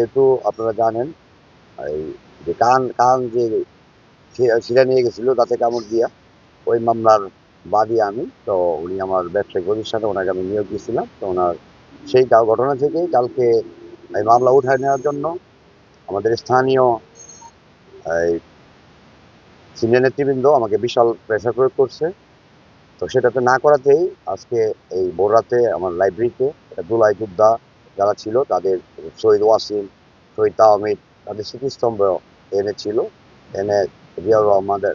যেহেতু আপনারা জানেন এই যে কান কান যে ছিঁড়ে নিয়ে গেছিল দাঁতে কামড় দিয়া, ওই মামলার বাদী আমি। তো উনি আমার ব্যবসায়িক প্রতিষ্ঠানে, ওনাকে আমি নিয়োগ দিয়েছিলাম। তো ওনার সেই ঘটনা থেকেই কালকে এই মামলা উঠায় নেওয়ার জন্য আমাদের স্থানীয় এই সিনিয়র নেতৃবৃন্দ আমাকে বিশাল প্রেশার প্রয়োগ করছে। তো সেটাতে না করাতেই আজকে এই ভোররাতে আমার লাইব্রেরিতে দুলাই যোদ্ধা যারা ছিল তাদের, শহীদ ওয়াসিম, শহীদ তাহমিদ, তাদের স্মৃতিস্তম্ভ এনেছিল। এনে জিয়াউর রহমানের,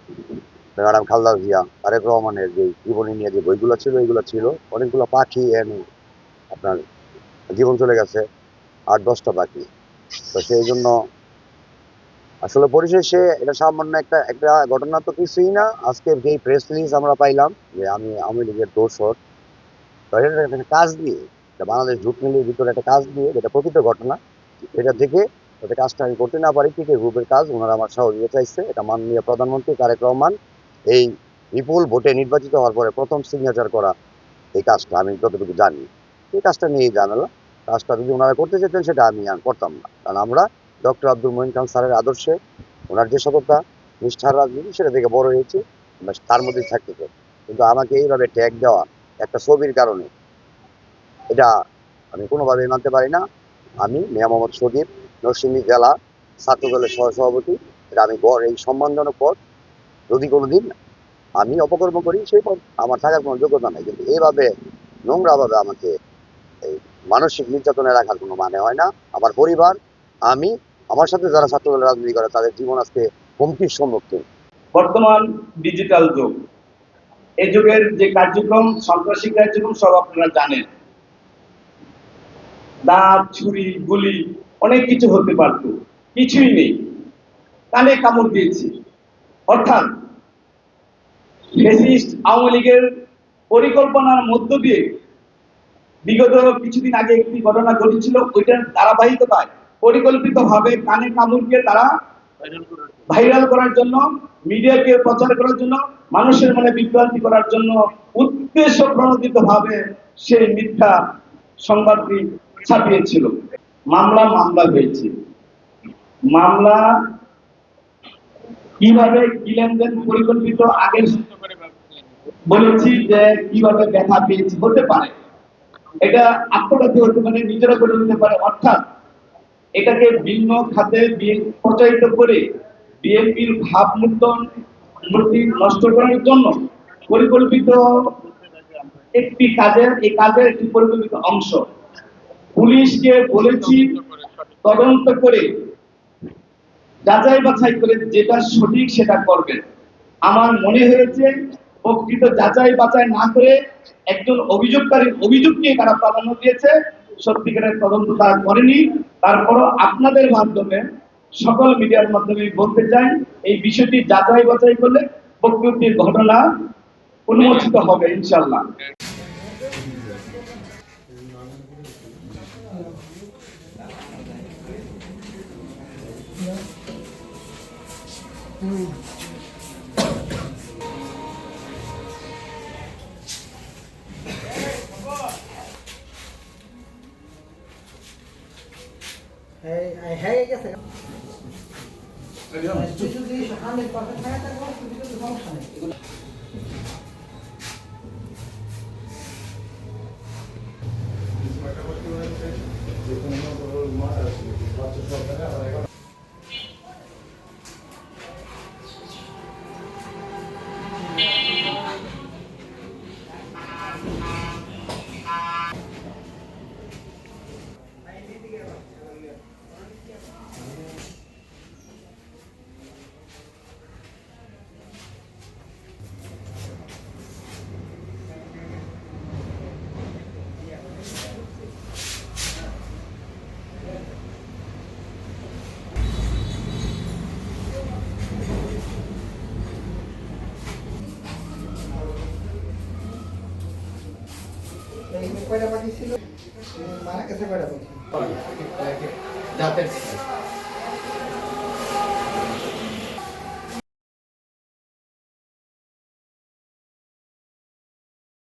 ম্যাডাম খালেদা জিয়া, তারেক রহমানের যে জীবনী নিয়ে যে বইগুলো ছিল, এগুলো ছিল। অনেকগুলো পাখি এনে আপনার জীবন চলে গেছে, 8-10টা পাখি। তো সেই জন্য আসলে পরিশেষে এটা সামান্য একটা একটা ঘটনা তো কিছুই না। আজকে যেই প্রেস রিলিজ আমরা পাইলাম যে আমি আওয়ামী লীগের দোসর, তো এটা একটা কাজ দিয়ে, বাংলাদেশ জুট মিলের ভিতরে একটা কাজ দিয়ে, যেটা প্রকৃত ঘটনা, এটা থেকে যাতে কাজটা আমি করতে না পারি, ঠিক এই গ্রুপের কাজ ওনারা আমার সহযোগিতা চাইছে। এটা মাননীয় প্রধানমন্ত্রী তারেক রহমান এই বিপুল ভোটে নির্বাচিত হওয়ার পরে প্রথম সিগনেচার করা এই কাজটা, আমি যতটুকু জানি এই কাজটা নিয়েই জানালাম। কাজটা যদি ওনারা করতে যেতেন সেটা আমি আর করতাম না, কারণ আমরা ডক্টর আব্দুল মঈন খান স্যারের আদর্শে, ওনার যে সততা, নিষ্ঠার রাজনীতি, সেটা থেকে বড় হয়েছি, আমরা তার মধ্যেই থাকতে চাই। কিন্তু আমাকে এইভাবে ট্যাগ দেওয়া একটা ছবির কারণে, এটা আমি কোনোভাবেই মানতে পারি না। আমি মিয়া মোহাম্মদ সদীপ, নরসিংদী জেলা ছাত্র দলের সহসভাপতি। এটা আমি এই সম্মানজনক পদ, যদি কোনোদিন আমি অপকর্ম করি, সেই পদ আমার থাকার কোনো যোগ্যতা নাই। কিন্তু এইভাবে নোংরাভাবে আমাকে এই মানসিক নির্যাতনে রাখার কোনো মানে হয় না। আমার পরিবার, আমি, আমার সাথে যারা ছাত্র দলের রাজনীতি করে, তাদের জীবন আজকে হুমকির সম্মুখীন। বর্তমান ডিজিটাল যুগ, এই যুগের যে কার্যক্রম, সন্ত্রাসী কার্যক্রম সব আপনারা জানেন। দাঁত, ছুরি, গুলি, অনেক কিছু হতে পারত, কিছুই নেই, কানে কামড় দিয়েছি। অর্থাৎ ফ্যাসিস্ট আওয়ামী লীগের পরিকল্পনার মধ্য দিয়ে বিগত কিছুদিন আগে একটি ঘটনা ঘটেছিল, ওইটার ধারাবাহিকতায় পরিকল্পিতভাবে কানে কামড়কে তারা ভাইরাল করার জন্য, মিডিয়াকে প্রচার করার জন্য, মানুষের মনে বিভ্রান্তি করার জন্য উদ্দেশ্য প্রণোদিত ভাবে সেই মিথ্যা সংবাদটি ছাপিয়েছিল। মামলা হয়েছে। মামলা কিভাবে কি লেনদেন পরিকল্পিত, আগে বলেছি যে কিভাবে ব্যথা পেয়েছি, হতে পারে এটা আত্মঘাতী হতে পারে, নিজেরা করে নিতে পারে। অর্থাৎ এটাকে ভিন্ন খাতে প্রচারিত করে বিএনপির ভাবমূর্তি নষ্ট করার জন্য পরিকল্পিত একটি কাজের, এই কাজের একটি পরিকল্পিত অংশ। পুলিশকে বলেছি তদন্ত করে যাচাই বাছাই করে যেটা সঠিক সেটা করবেন। আমার মনে হয়েছে প্রকৃত যাচাই বাছাই না করে একজন অভিযোগকারীর অভিযোগ নিয়ে তারা প্রাধান্য দিয়েছে, সত্যিকারের তদন্ত তারা করেনি। তারপরও আপনাদের মাধ্যমে, সকল মিডিয়ার মাধ্যমে বলতে চাই, এই বিষয়টি যাচাই বাছাই করলে প্রকৃতির ঘটনা উন্মোচিত হবে ইনশাল্লাহ। হয়ে গেছে যদি 100% থাকে তাহলে সমস্যা নেই। কয়টা পাখি ছিল, মারা গেছে কয়টা পাখি?